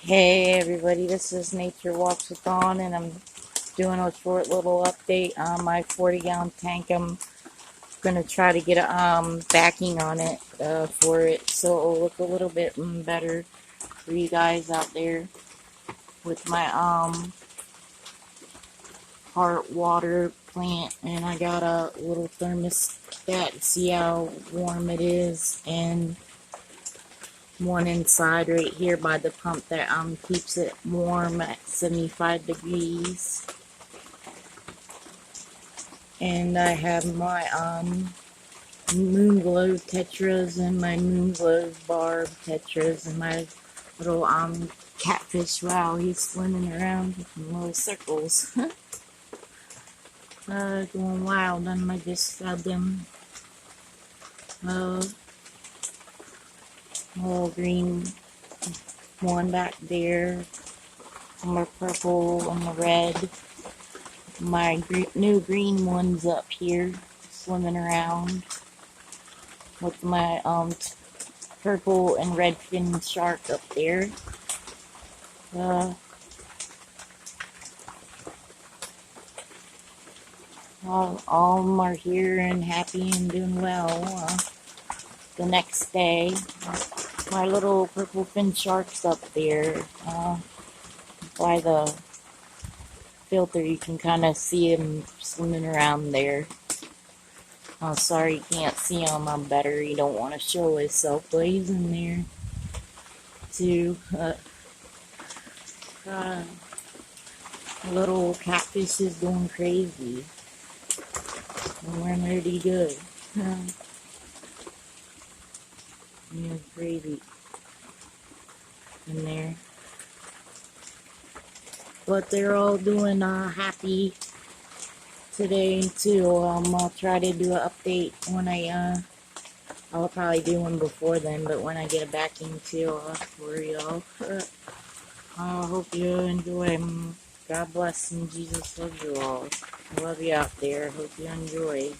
Hey everybody, this is Nature Walks with Dawn, and I'm doing a short little update on my 40-gallon tank. I'm gonna try to get a backing on it for it, so it'll look a little bit better for you guys out there with my heart water plant. And I got a little thermostat to see how warm it is, and one inside right here by the pump that keeps it warm at 75 degrees. And I have my moon glow tetras and my moon glow barb tetras and my little catfish. Wow, he's swimming around in little circles. Going wild. And I just fed them a little green one back there, my purple and the red. My new green ones up here swimming around with my purple and red fin shark up there. All of them are here and happy and doing well. The next day, my little purple fin shark's up there. By the filter, you can kind of see him swimming around there. Oh, sorry you can't see him. I'm better. He don't want to show himself, but he's in there too. Little catfish is going crazy. We're pretty good. Yeah, crazy in there. But they're all doing happy today too. I'll try to do an update when I'll probably do one before then, but when I get a backing too for y'all. I hope you enjoy. God bless and Jesus loves you all. I love you out there. Hope you enjoy.